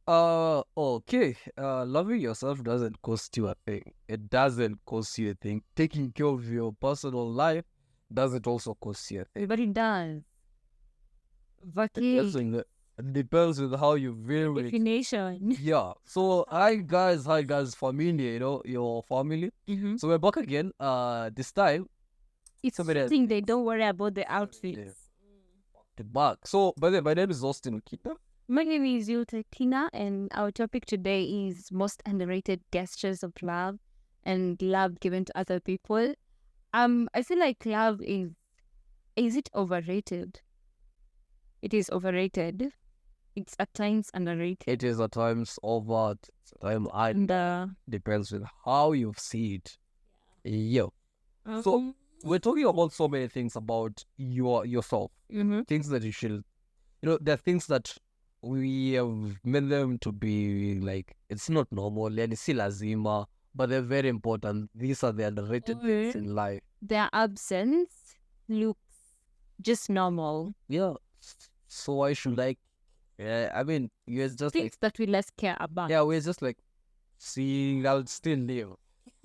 Okay. Loving yourself doesn't cost you a thing. It doesn't cost you a thing. Taking care of your personal life doesn't also cost you a thing. But it does. Depends Vacate on depends on how you view it. definition. Yeah. So hi guys, family, your family. Mm-hmm. So we're back again. This time It's somebody has something they don't worry about the outfits. the back. So by the way, my name is Austin Okita. My name is Yulta Tina, and our topic today is most underrated gestures of love and love given to other people. I feel like love is it overrated? It is overrated. It's at times underrated. It is at times over, at times And depends on how you see it. Yeah. So um, we're talking about so many things about yourself. mhm. Things that you should, there are things that we have made them to be like, it's not normal and it's still azima, but they're very important. These are the underrated things in life. Their absence looks just normal. Yeah. So I should like, I mean, you're just like, Things that we less care about. yeah, we're just like, seeing I'll still live.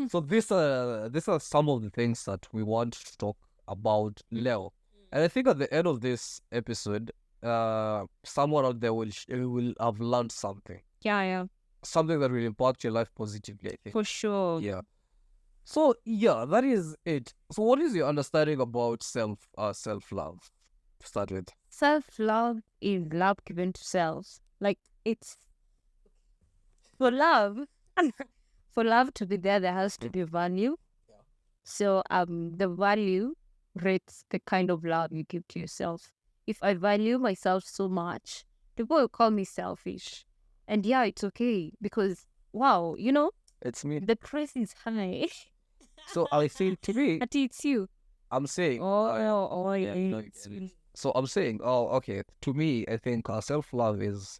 So these are some of the things that we want to talk about Leo. And I think at the end of this episode, someone out there will have learned something. Yeah, Something that will impact your life positively, I think. for sure. Yeah. So yeah, that is it. So what is your understanding about self love? To start with. Self-love is love given to self. Like it's for love. For love to be there has to be value. So the value rates the kind of love you give to yourself. If I value myself so much, people will call me selfish. And yeah, it's okay because wow, It's me. the price is high. So I think to me, But it's you. I'm saying Yeah. no, so I'm saying, okay. To me, I think self love is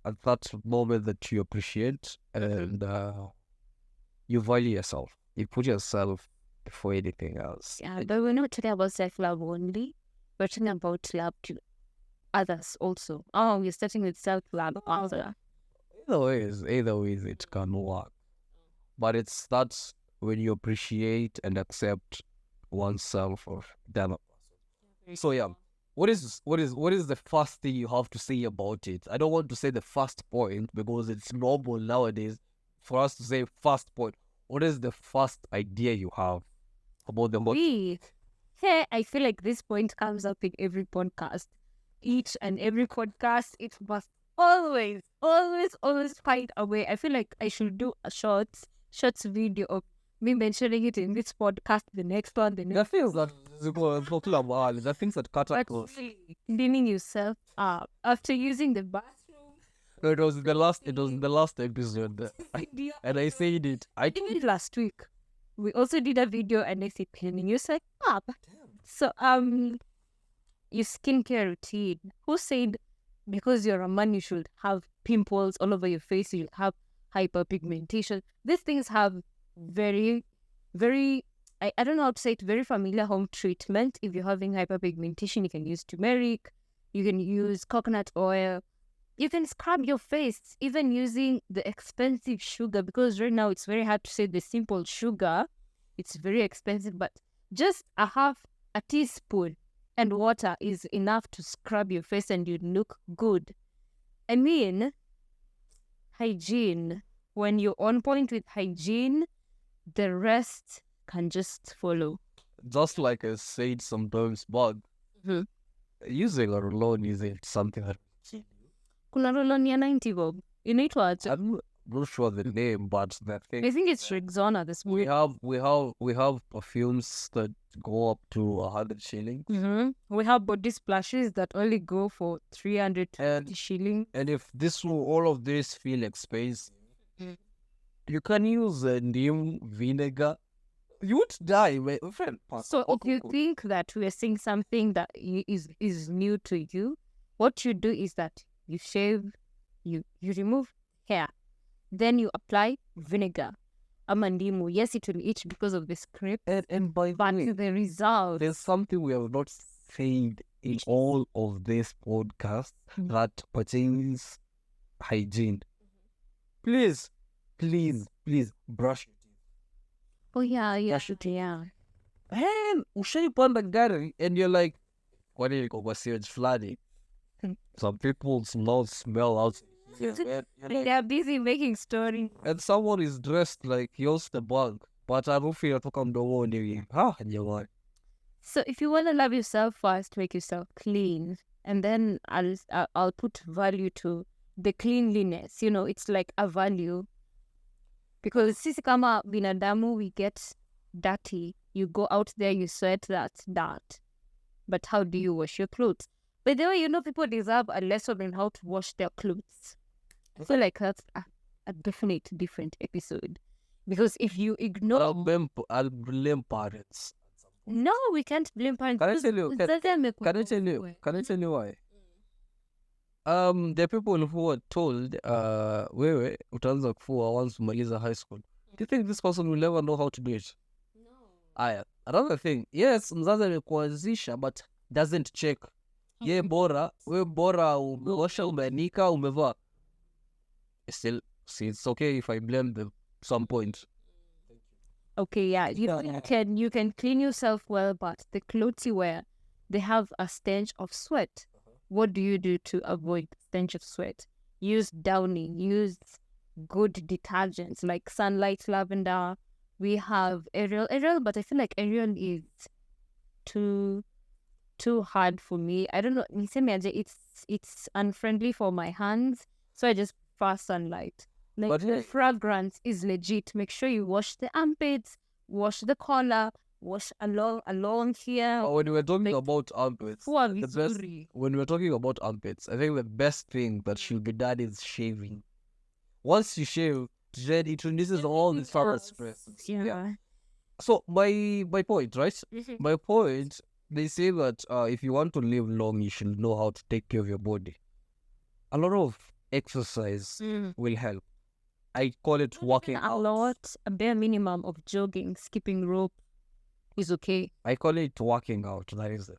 at that moment that you appreciate and you value yourself. You put yourself before anything else. Yeah, but we're not talking about self-love only. We're talking about love to others also. Oh, we're starting with self-love also. Either ways, it can work. But it's that's when you appreciate and accept oneself or the other person. So yeah, what is the first thing you have to say about it? I don't want to say the first point because it's normal nowadays for us to say first point. What is the first idea you have about the most? Hey, I feel like this point comes up in every podcast. Each and every podcast, it must always find a way. I feel like I should do a shorts video of me mentioning it in this podcast, the next one, the The next. things that talking about, the things that cut But across. really, cleaning yourself up after using the bathroom. No, it was the last. It was the last episode, and I said it. I Even last week, we also did a video and I said cleaning yourself up. So your skincare routine. Who said because you're a man you should have pimples all over your face, you'll have hyperpigmentation? These things have very, very I don't know how to say it, very familiar home treatment. If you're having hyperpigmentation, you can use turmeric, you can use coconut oil, you can scrub your face, even using the expensive sugar, because right now it's very hard to say the simple sugar. It's very expensive, but just a teaspoon and water is enough to scrub your face and you look good. I mean, hygiene. When you're on point with hygiene, the rest can just follow. just like I said sometimes, but Mhm. using a alone isn't something that Kuna roloni ya 90 bob. Inaitwa aje? I'm not sure the name, but the thing I think it's Rexona this we morning. have perfumes that go up to 100 shillings. We have body splashes that only go for 350 shillings. And if all of this feel expensive, Mm. you can use neem vinegar. You would die, my friend. So if you think that we are saying something that is new to you, what you do is that you shave, you remove hair, then you apply vinegar. Amandimu, yes, it will itch because of the script, and by but the way, the result, there's something we have not said in all of this podcast that pertains hygiene. please, brush your teeth. Oh yeah, yeah. And ushaipanda gari and you're like, kwani niko kwa sewage flooding? Some people's mouths smell out here, man. They are busy making stories. And someone is dressed like yours the bug. But harufu inatoka mdomoni. Jamani. So if you want to love yourself first, make yourself clean, and then I'll put value to the cleanliness. You know, it's like a value because sisi kama binadamu we get dirty. You go out there, you sweat, that's dirt. But how do you wash your clothes? By the way, you know people deserve a lesson on how to wash their clothes. I feel like that's a definite different episode because if you ignore, I'll blame parents. no, we can't blame parents. Can I tell you? Can I tell you why? There are people who are told, wewe utaanza kufua once umaliza high school. Do you think this person will ever know how to do it? No. Aya, another thing. Yes, mzazi amekuanzisha but doesn't check. Ye bora umeosha, umeanika, umevaa. Still, see, it's okay if I blame them some point. Okay, yeah, you can clean yourself well, but the clothes you wear, they have a stench of sweat. What do you do to avoid stench of sweat? Use Downy, use good detergents like Sunlight Lavender. We have Ariel, but I feel like Ariel is too hard for me. I don't know. It's unfriendly for my hands, so I just prefer Sunlight. Like But the hey, fragrance is legit. Make sure you wash the armpits, wash the collar, wash along here. when we're talking like, about armpits, Fua the best, vizuri. when we're talking about armpits, I think the best thing that should be done is shaving. Once you shave, then it releases all the fat stress. Yeah. So my point, right? Mhm. My point, they say that if you want to live long, you should know how to take care of your body. A lot of exercise will help. I call it working A out. lot, a bare minimum of jogging, skipping rope is okay. I call it working out. That is it.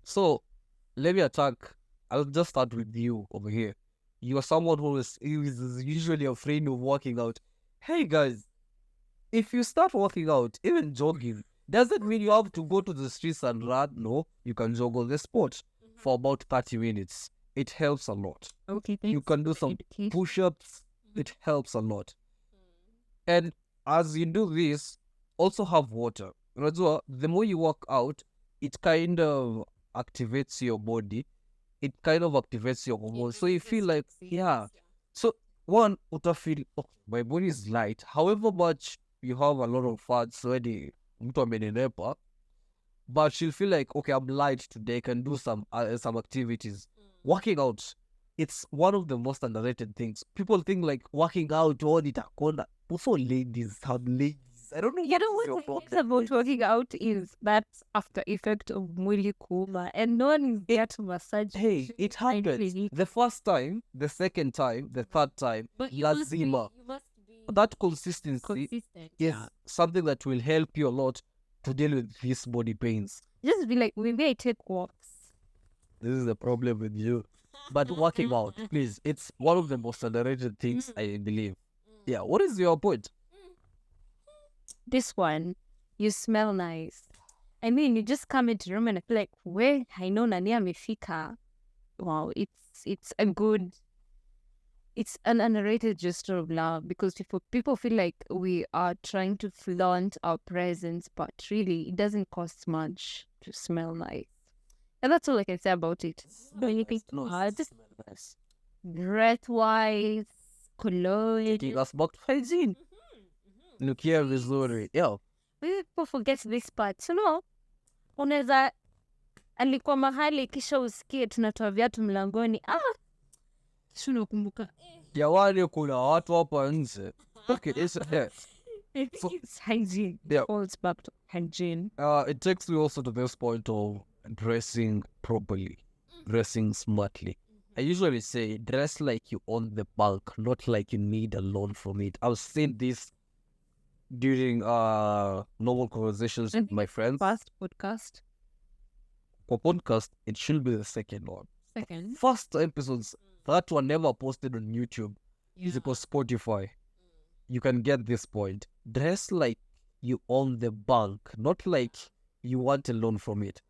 So let me attack. I'll just start with you over here. You are someone who is usually afraid of working out. Hey guys, if you start working out, even jogging, doesn't mean you have to go to the streets and run. No, you can jog on the spot for about 30 minutes. It helps a lot. Okay, You can do some push-ups. It helps a lot. And as you do this, also have water. Unajua, the more you work out, it kind of activates your body. It kind of activates your hormones. So you feel like, yeah. So one, utafeel, oh, my body is light. However much you have a lot of fats already, mtu amenenepa, but you'll feel like, okay, I'm light today. I can do some activities. Working out, it's one of the most underrated things. People think like working out, all it akona. Also ladies, some ladies. I don't know. You know what what is your the thing about working out is that after effect of mwili kuuma, and no one is there to massage. Hey, it happens. The first time, the second time, the third time, But lazima. you must be That consistency consistent. is something that will help you a lot to deal with these body pains. Just be like, maybe I take walks. This is the problem with you. But working out, please, it's one of the most underrated things, I believe. Yeah, what is your point? This one, you smell nice. I mean, you just come into the room and I feel like, where I know nani amefika. Wow, it's an underrated gesture of love because people feel like we are trying to flaunt our presence, but really it doesn't cost much to smell nice. And that's all I can say about it. Anything too hard. Breath-wise, cologne. Taking us back to hygiene. Nukia vizuri. Yeah. People forget this part. So no, unaweza alikuwa mahali kisha usikie tunatoa viatu mlangoni. Si unakumbuka? Jamani, kuna watu hapa nje. Okay, it's I think it's hygiene. Yeah. Falls back to hygiene. It takes me also to this point of dressing properly, dressing smartly. I usually say dress like you own the bulk, not like you need a loan from it. I've seen this during normal conversations with my friends. First podcast. For podcast, it should be the second one. Second. First episodes, that were never posted on YouTube. physical Spotify, you can get this point. Dress like you own the bank, not like you want a loan from it.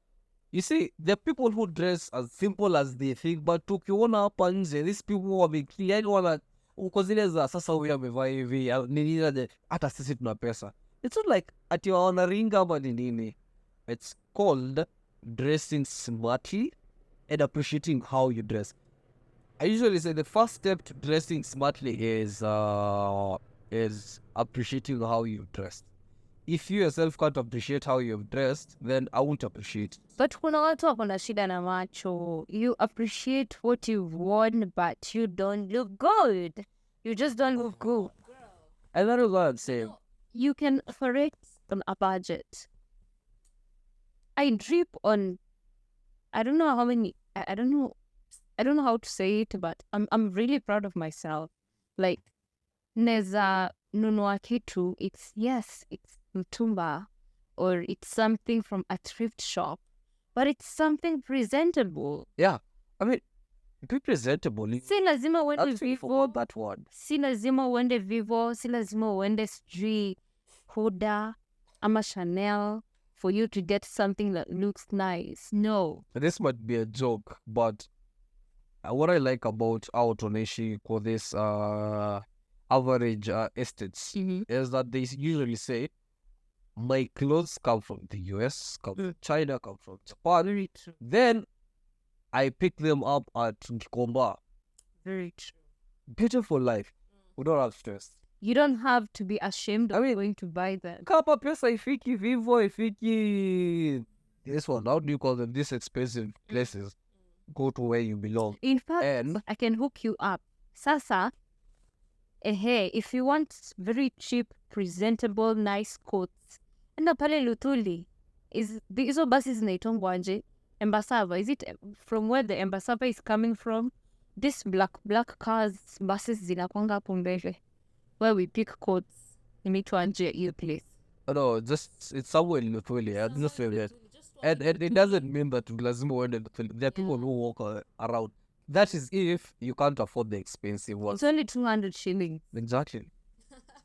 You see, there are people who dress as simple as they think, but ukiona hapa nje, these people wamekili, yani uko zile za sasa huyu amevaa hivi, nini aje, hata sisi tuna pesa. It's not like ati wanaringa ama ni nini. It's called dressing smartly and appreciating how you dress. I usually say the first step to dressing smartly is appreciating how you dressed. If you yourself can't appreciate how you've dressed, then I won't appreciate. But kuna watu wako na shida na macho. You appreciate what you've worn, but you don't look good. You just don't look good. And that is what I'm saying. You can afford on a budget. I drip on, I don't know how many, I don't know how to say it, but I'm really proud of myself. Like, neza nunua kitu, it's mtumba, or it's something from a thrift shop, but it's something presentable. Yeah, I mean, be presentable. Si lazima uende Vivo, that one. Si lazima uende Vivo, si lazima uende sijui Huda ama Chanel for you to get something that looks nice. No. This might be a joke, but what I like about our Toneshi for this average estates is that they usually say, my clothes come from the US, come from China, come from Japan. Very true. Then I pick them up at Gikomba. Very true. Beautiful life. We don't have stress. You don't have to be ashamed of going to buy them. Kapa pesa ifiki Vivo, ifiki this one. How do you call them? These expensive places. Go to where you belong. In fact, I can hook you up. Sasa, if you want very cheap, presentable, nice coats, enda pale Luthuli. Hizo basi zinaitwa aje? Embasava. Is it from where the Embasava is coming from? This black cars, buses zinakwanga hapo mbele. Where we pick coats. Inaitwa aje hiyo place? No, it's somewhere in Luthuli. I'm just saying that. And it doesn't mean that lazima uende Luthuli. There are people who walk around. That is if you can't afford the expensive ones. It's only 200 shillings. Exactly.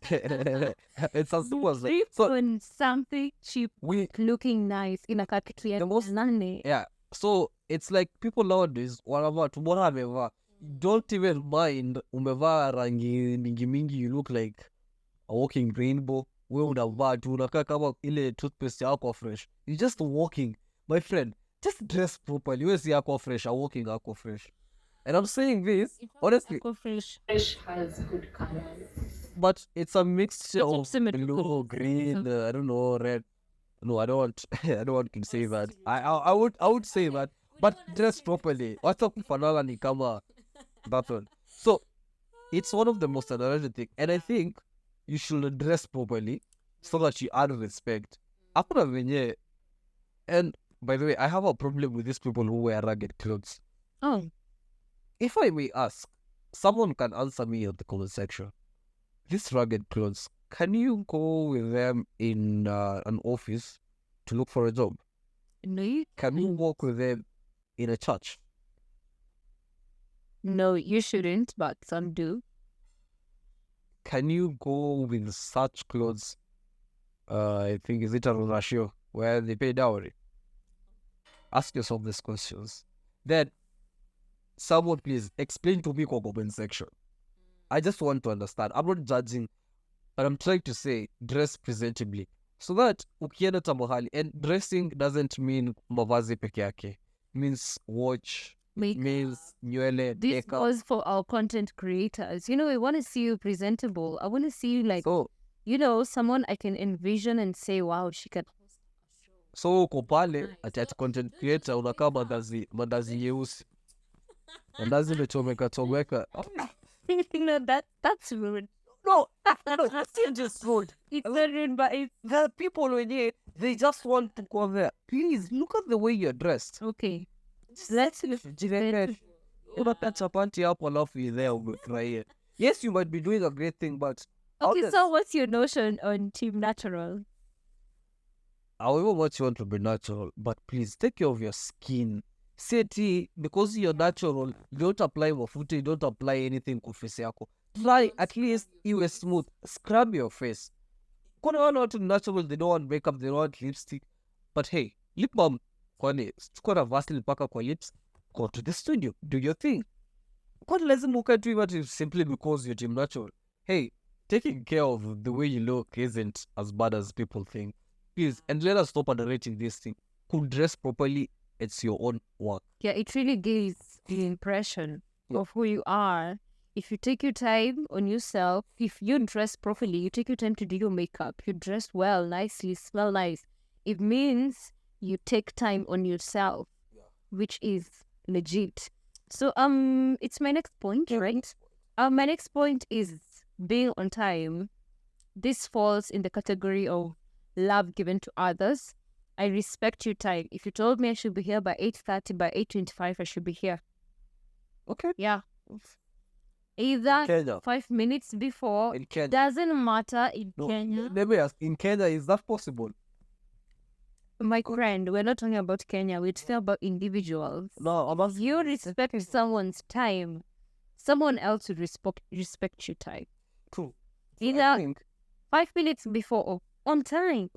It's as simple as that. So something cheap, looking nice, inakaa kitu ya nane. Yeah. So it's like people nowadays wanavaa tumbona amevaa. Don't even mind umevaa rangi mingi, you look like a walking rainbow. We unavaa tu unakaa kama ile toothpaste yako fresh. You're just walking. My friend, just dress properly. We see Aqua Fresh, a walking Aqua Fresh. And I'm saying this, honestly. Aqua Fresh has good colors. But it's a mixture of blue, green, I don't know, red. No, I don't want to say that. I would say that, but dress properly. What's up Fanala ni kama that one. So it's one of the most underrated things. And I think you should dress properly so that you earn respect. Hakuna venye. And by the way, I have a problem with these people who wear ragged clothes. Oh. If I may ask, someone can answer me in the comment section. These ragged clothes, can you go with them in an office to look for a job? No. Can you walk with them in a church? No, you shouldn't, but some do. Can you go with such clothes? I think is it a ratio where they pay dowry? Ask yourself these questions. Then, someone please explain to me comment section. I just want to understand. I'm not judging, but I'm trying to say dress presentably. So that ukienda tamahali, and dressing doesn't mean mavazi peke yake. It means watch, means nywele, this goes for our content creators. You know, I want to see you presentable. I want to see you like, someone I can envision and say, wow, she can. So uko pale at content creator unakaa mandazi nyeusi. Mandazi imechomeka. No, that's rude. No, that's still just rude. It's not rude, but it's... The people in it, they just want to go there. Please, look at the way you're dressed. Okay. Let's look. Yes, you might be doing a great thing, but... Okay, so what's your notion on Team Natural? However much you want to be natural, but please take care of your skin. Seti, because you're natural, you don't apply mafuta, you don't apply anything kwa face yako. try at least iwe smooth. Scrub your face. Kuna wale watu natural, they don't want makeup, they don't want lipstick. But hey, lip balm, kwani chukua na Vaseline mpaka kwa lips, go to the studio, do your thing. Kwani lazima ukae tu hivi simply because you're gym natural? Hey, taking care of the way you look isn't as bad as people think. Please, and let us stop underrating this thing. Could dress properly, it's your own work. Yeah, it really gives the impression Yeah. of who you are. If you take your time on yourself, if you dress properly, you take your time to do your makeup, you dress well, nicely, smell nice. It means you take time on yourself, which is legit. So it's my next point, right? My next point is being on time. This falls in the category of love given to others. I respect your time. If you told me I should be here by 8:30, by 8:25, I should be here. Okay. Yeah. Either Kenya. 5 minutes before. In Kenya. Doesn't matter in No, Kenya. let me ask, in Kenya, is that possible? My friend, we're not talking about Kenya. We're talking about individuals. No, I'm If you respect someone's time, someone else will respect your time. True. Either I think 5 minutes before or on time.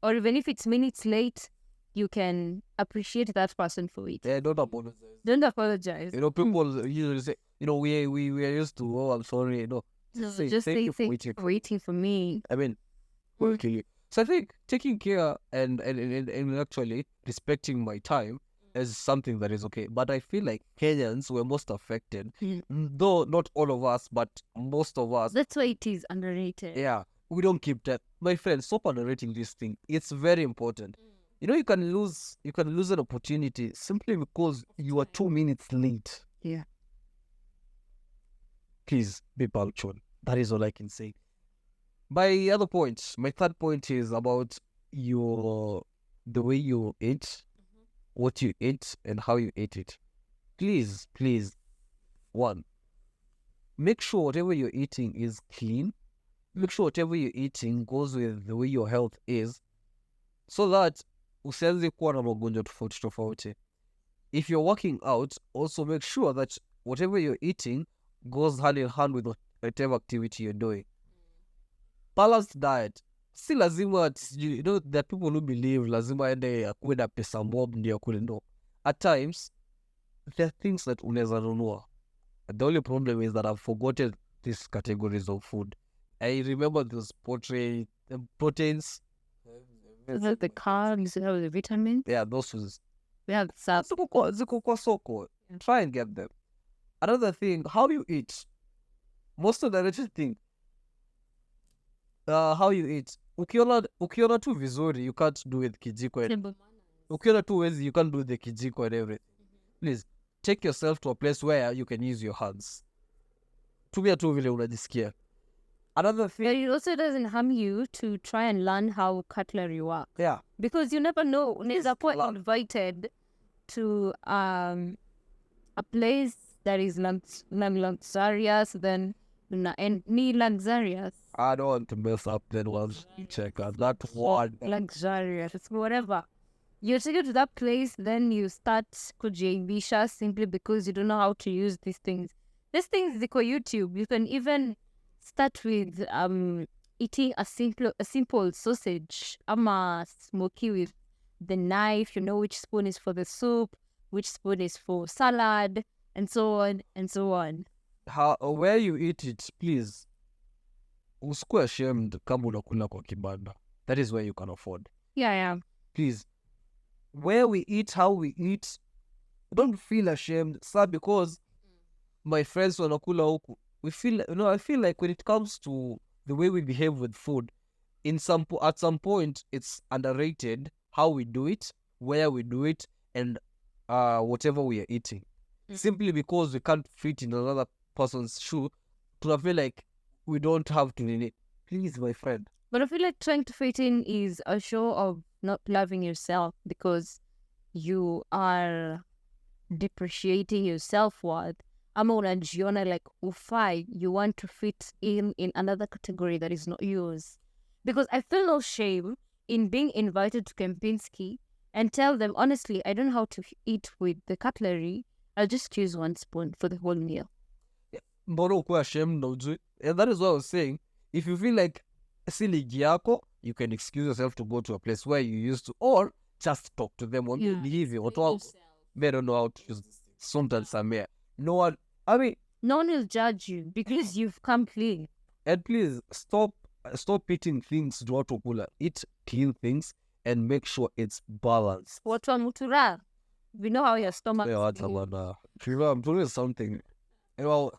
Or even if it's minutes late, you can appreciate that person for it. don't apologize. Don't apologize. You know, people usually say, you know, we are used to, oh, I'm sorry. No, No, say, just thank say you for thank you for waiting for me. I mean, okay. So I think taking care and actually respecting my time is something that is okay. But I feel like Kenyans were most affected, though not all of us, but most of us. That's why it is underrated. Yeah, we don't keep that. My friend, stop underrating this thing. It's very important. You know, you can lose an opportunity simply because you are 2 minutes late. Yeah. Please be punctual. That is all I can say. My other point, my third point is about the way you eat, what you eat, and how you eat it. Please, one, make sure whatever you're eating is clean. Make sure whatever you're eating goes with the way your health is, so that usianze kuwa na magonjwa tofauti tofauti. If you're working out, also make sure that whatever you're eating goes hand in hand with whatever activity you're doing. Balanced diet. Si lazima, you know, there are people who believe lazima ende akuwe na pesa mob ndio akule. No. At times, there are things that unaweza nunua. The only problem is that I've forgotten these categories of food. I remember those proteins. We have the carbs, we have the vitamins, Yeah, those was. we have sap. Ziko kwa soko. Try and get them. Another thing, how you eat. Most of the rich thing. How you eat. Ukiona tu vizuri, you can't do with kijiko. Ukiona tu wezi, you can't do the kijiko and everything. Please, take yourself to a place where you can use your hands. Tumia tu vile unajisikia. Another thing. But it also doesn't harm you to try and learn how cutlery works. Yeah. Because you never know. Unaweza kuwa learn. invited to a place that is luxurious, then ni luxurious. I don't want to mess up then once you check out that one. Luxurious, whatever. You take it to that place, then you start kujiaibisha simply because you don't know how to use these things. These things ziko YouTube. You can even start with eating a simple sausage, ama smoky with the knife. You know which spoon is for the soup, which spoon is for salad, and so on and so on. Where you eat it, please, usikuwe ashamed kama unakula kwa kibanda. That is where you can afford. Yeah. Please, where we eat, how we eat, don't feel ashamed. Sir, because my friends wanakula huku, we feel, you know, I feel like when it comes to the way we behave with food, at some point, it's underrated how we do it, where we do it, and whatever we are eating. Simply because we can't fit in another person's shoe, to feel like we don't have to in it. Please, my friend. But I feel like trying to fit in is a show of not loving yourself because you are depreciating your self-worth. Ama unajiona like ufai, you want to fit in another category that is not yours. Because I feel no shame in being invited to Kempinski and tell them, honestly, I don't know how to eat with the cutlery. I'll just use one spoon for the whole meal. mbona ukuwe ashamed na ujui? And that is what I was saying. If you feel like si ligi yako, you can excuse yourself to go to a place where you used to, or just talk to them. Yeah. Ni hivi, watu wako, they don't know how to use sometimes samea. No one, I mean, No one will judge you because you've come clean. and please stop eating things to watu kula. Eat clean things and make sure it's balanced. Watu wa mutura, we know how your stomach Yeah, what's about Trevor, I'm doing something. Well,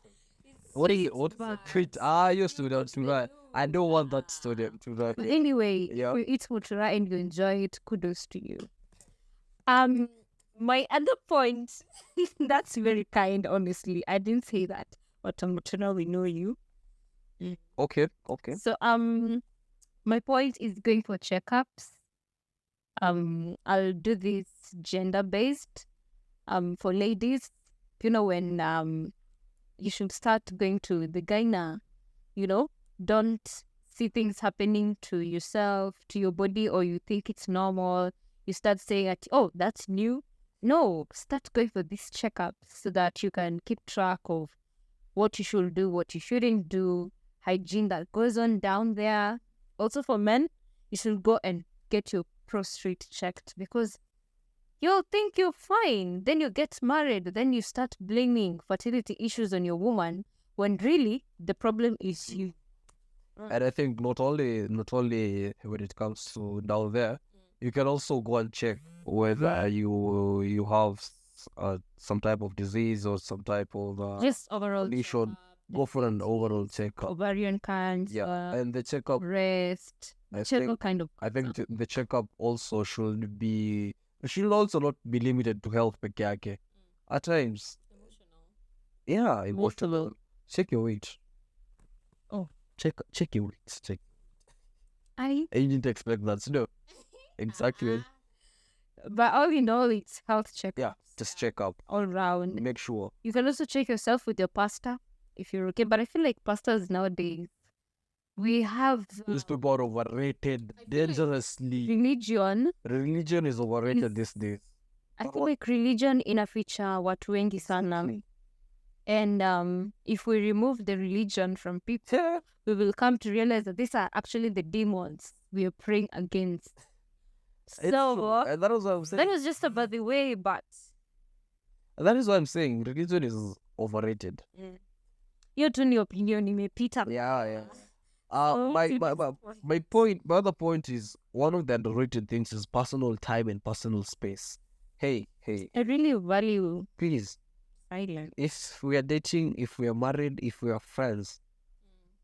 what is it? What treat? You're student, Trevor. I don't want that student, Trevor. But anyway, Yeah. if you eat mutura and you enjoy it, kudos to you. My other point, that's very kind, honestly. I didn't say that. But mutura, we know you. Okay. So my point is going for checkups. I'll do this gender based. For ladies, you know, when you should start going to the gyna, you know, don't see things happening to yourself, to your body, or you think it's normal. You start saying that, oh, that's new. No, start going for these checkups so that you can keep track of what you should do, what you shouldn't do, hygiene that goes on down there. Also for men, you should go and get your prostate checked because you'll think you're fine. Then you get married. Then you start blaming fertility issues on your woman when really the problem is you. And I think not only when it comes to down there, you can also go and check whether you have some type of disease or some type of Just overall condition. Go for an overall checkup. ovarian cancer, Yeah, and the checkup. breast, I check think all kind of. I think the checkup also should also not be limited to health peke yake. At times, yeah, emotional. Check your weight. Oh. Check your weight. Check. I. You didn't expect that, no? Exactly. But all in all, it's health check. Yeah, just check up. All round. Make sure. You can also check yourself with your pastor if you're okay. But I feel like pastors nowadays, we have These people are overrated dangerously. religion. Religion is overrated these days. I feel like religion inaficha watu wengi sana. And if we remove the religion from people, we will come to realize that these are actually the demons we are praying against. So And that was what I'm saying. that was just about the way, but That is what I'm saying. Religion is overrated. hiyo tu ni opinion imepita. Yeah. Oh, My other point is one of the underrated things is personal time and personal space. Hey, I really value please, silence. if we are dating, if we are married, if we are friends,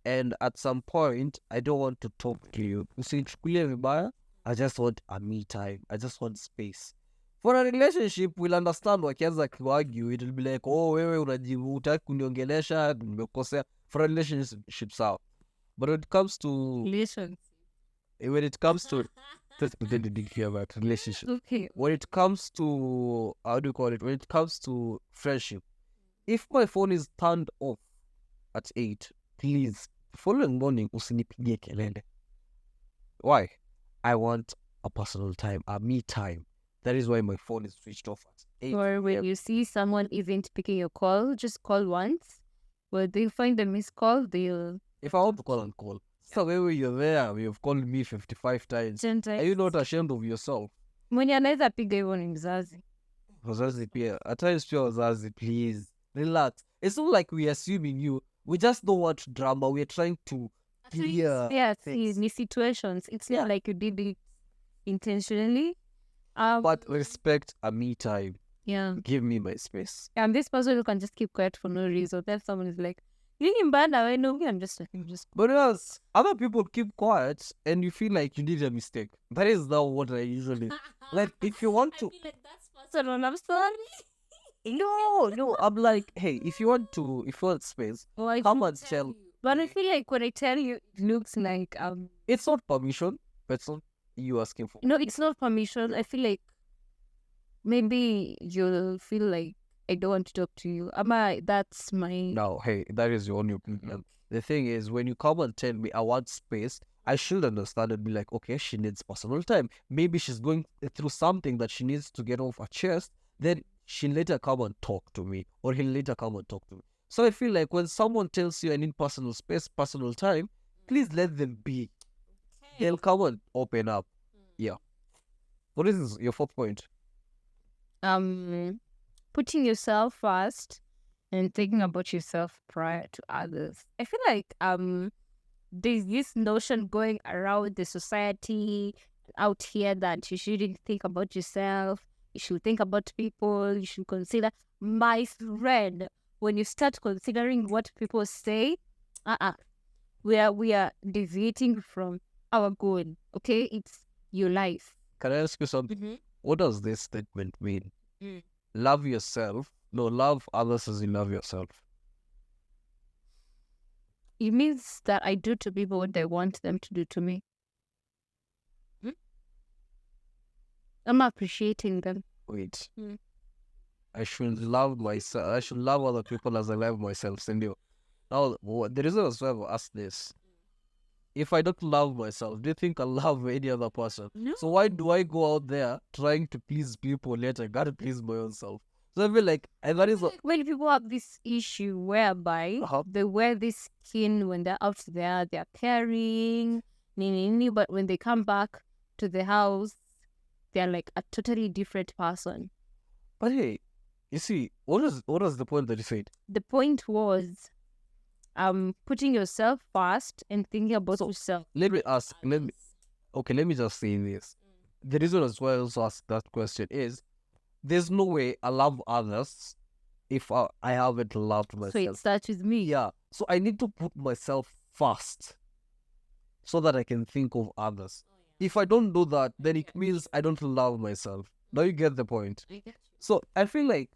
and at some point I don't want to talk to you, usichukulie vibaya. I just want a me time. I just want space. For a relationship, we'll understand wakianza kuargue. It'll be like, oh, wewe hutaki kuniongelesha, nimekosea. For a relationship, sawa. But when it comes to Relations. about relationship. Okay. When it comes to, how do you call it? When it comes to friendship, if my phone is turned off at 8, please, following morning, usinipigie kelele. Why? I want a personal time, a me time. That is why my phone is switched off at 8. Or when you see someone isn't picking your call, just call once. When they find the missed call, they'll... If I want to call and call. So wherever you're there, you've called me 55 times. Are you not ashamed of yourself? Mwenye anaweza piga hivyo ni mzazi. Wazazi pia. At times pia wazazi, please. Relax. It's not like we're assuming you. We just don't want drama. We're trying to clear Yeah, things. see situations. It's not like you did it intentionally. But respect a me time. Yeah. Give me my space. And this person who can just keep quiet for no reason. Then someone is like, "Nini mbaya we no, I'm just. But else, other people keep quiet and you feel like you did a mistake. That is not what I usually like. If you want to, I feel like that's personal. I'm sorry. no, I'm like, hey, if you want space, Oh, I come should and tell. you. But I feel like when I tell you, it looks like It's not permission, but it's not you asking for. no, it's not permission. I feel like maybe you'll feel like I don't want to talk to you. That's my... No, hey, that is your own opinion. The thing is, when you come and tell me I want space, I should understand and be like, okay, she needs personal time. Maybe she's going through something that she needs to get off her chest. Then she'll later come and talk to me, or he'll later come and talk to me. So I feel like when someone tells you I need personal space, personal time, please let them be. They'll come and open up. Yeah. What is your fourth point? Putting yourself first and thinking about yourself prior to others. I feel like there's this notion going around the society out here that you shouldn't think about yourself, you should think about people, you should consider. My friend, when you start considering what people say, we are deviating from our goal. Okay, it's your life. Can I ask you something? Mm-hmm. What does this statement mean? Love yourself. No, love others as you love yourself. It means that I do to people what they want them to do to me. I'm appreciating them. Wait. Mm. I should love myself. I should love other people as I love myself. Sindio. Now, the reason as well I've asked this. If I don't love myself, do you think I'll love any other person? No. So why do I go out there trying to please people yet I gotta please my own self? So I feel like, and that is Like when people have this issue whereby they wear this skin when they're out there, they're caring, but when they come back to the house, they're like a totally different person. But hey, you see, what was the point that you said? The point was putting yourself first and thinking about yourself. Let me ask, let me just say this. The reason as well I also ask that question is there's no way I love others if I haven't loved myself. So it starts with me. Yeah. So I need to put myself first so that I can think of others. If I don't do that, then it means I don't love myself. Now you get the point. So I feel like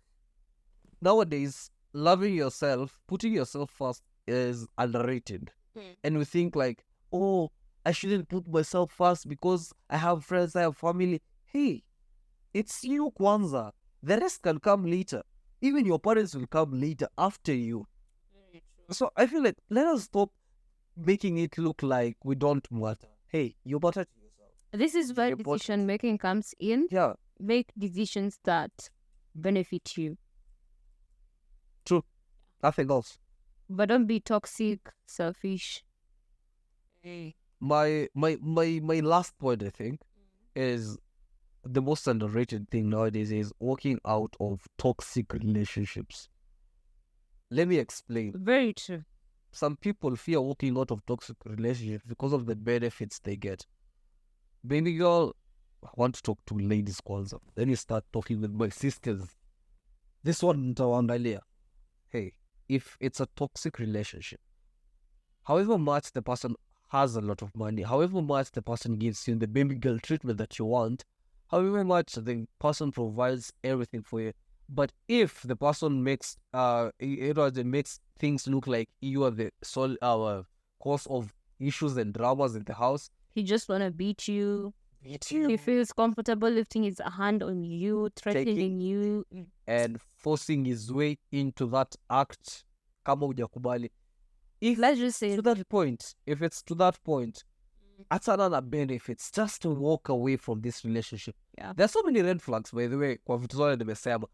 nowadays, loving yourself, putting yourself first is underrated. And we think like, oh, I shouldn't put myself first because I have friends, I have family. Hey, it's you, Kwanzaa. The rest can come later. Even your parents will come later after you. So I feel like let us stop making it look like we don't matter. Hey, you matter to yourself. This is where decision making comes in. Yeah. Make decisions that benefit you. True. Nothing else. But don't be toxic, selfish. My last point, I think, is the most underrated thing nowadays is walking out of toxic relationships. Let me explain. Very true. Some people fear walking out of toxic relationships because of the benefits they get. Baby girl, I want to talk to ladies kwanza. Then you start talking with my sisters. This one nitawaangalia. Hey, if it's a toxic relationship, however much the person has a lot of money, however much the person gives you the baby girl treatment that you want, however much the person provides everything for you, but if the person makes makes things look like you are the sole cause of issues and dramas in the house, he just wanna beat you. He feels comfortable lifting his hand on you, threatening you, and forcing his way into that act. Kama hujakubali. If let's just say to that point, if it's to that point, that's another benefits just to walk away from this relationship. Yeah. There's so many red flags, by the way, kwa vitu zote nimesema.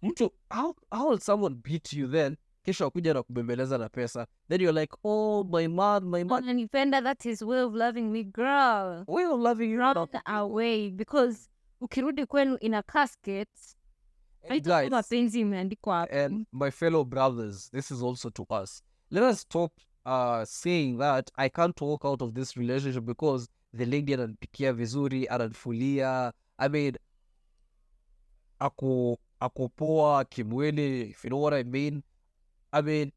Mtu, how will someone beat you then? Kesho akuja na kubembeleza na pesa. Then you're like, oh, my man. Ananipenda, that is way of loving me, girl. Way of loving you. Run away, because ukirudi kwenu in a casket, guys, mapenzi imeandikwa hapo. And my fellow brothers, this is also to us. Let us stop saying that I can't walk out of this relationship because the lady ananipikia vizuri, ananifulia. I mean, ako poa kimwili, if you know what I mean. I mean,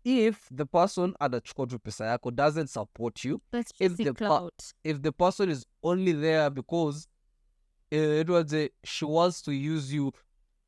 if the person anachukua tu pesa yako doesn't support you, that's if the person is only there because she wants to use you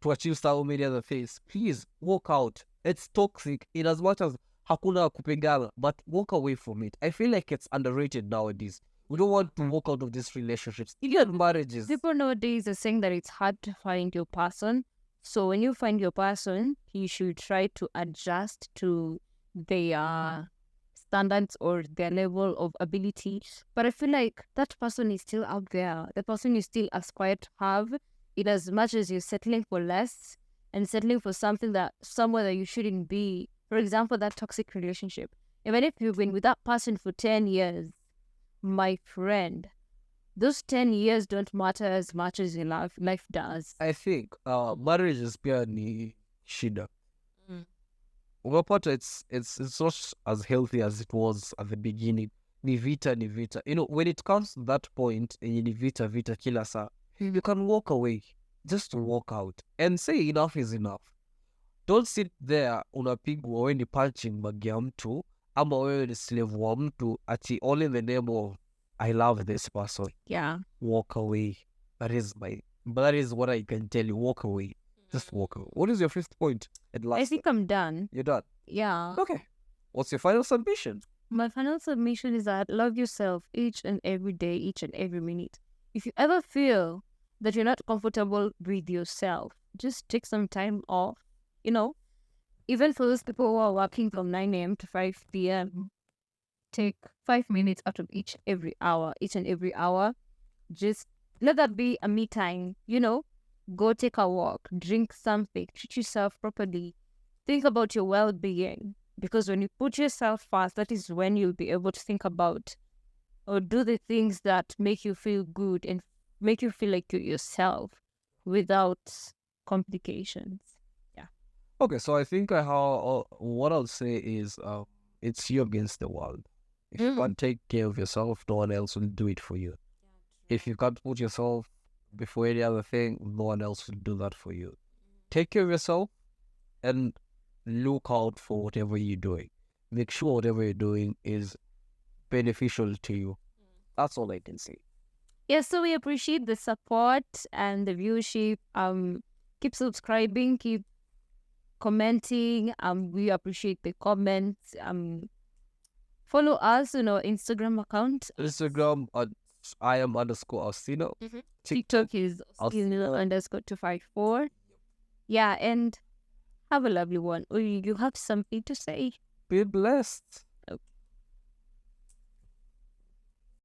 to achieve so many other things, please walk out. It's toxic in as much as hakuna kupigana, but walk away from it. I feel like it's underrated nowadays. We don't want to walk out of these relationships, even marriages. People nowadays are saying that it's hard to find your person. So when you find your person, you should try to adjust to their standards or their level of ability. But I feel like that person is still out there. The person you still aspire to have, in as much as you're settling for less, and settling for somewhere that you shouldn't be. For example, that toxic relationship. Even if you've been with that person for 10 years, my friend, those 10 years don't matter as much as your life does. I think marriage is pia ni shida. Mm. Unapata it's not as healthy as it was at the beginning. Ni vita, ni vita. You know, when it comes to that point, ni vita, vita kila saa, you can walk away. Just walk out and say enough is enough. Don't sit there unapigwa wewe ni punching bag ya mtu ama wewe ni slave wa mtu ati all in the name of I love this person. Yeah. Walk away. That is what I can tell you. Walk away. Just walk away. What is your fifth point? At last, I think I'm done. you're done. Yeah. Okay. What's your final submission? My final submission is that love yourself each and every day, each and every minute. If you ever feel that you're not comfortable with yourself, just take some time off. You know, even for those people who are working from 9 a.m. to 5 p.m., take 5 minutes out of each and every hour. Just let that be a me time, you know. Go take a walk, drink something, treat yourself properly. Think about your well being. Because when you put yourself first, that is when you'll be able to think about or do the things that make you feel good and make you feel like you're yourself without complications. Yeah. Okay, so I think what I'll say is it's you against the world. If you can't take care of yourself, no one else will do it for you. If you can't put yourself before any other thing, no one else will do that for you. Take care of yourself and look out for whatever you're doing. Make sure whatever you're doing is beneficial to you. That's all I can say. Yeah, so we appreciate the support and the viewership. Keep subscribing, keep commenting. We appreciate the comments. Follow us on our Instagram account. Instagram at I am _Austino. TikTok is Austino_254. Yeah, and have a lovely one. Or you have something to say? Be blessed.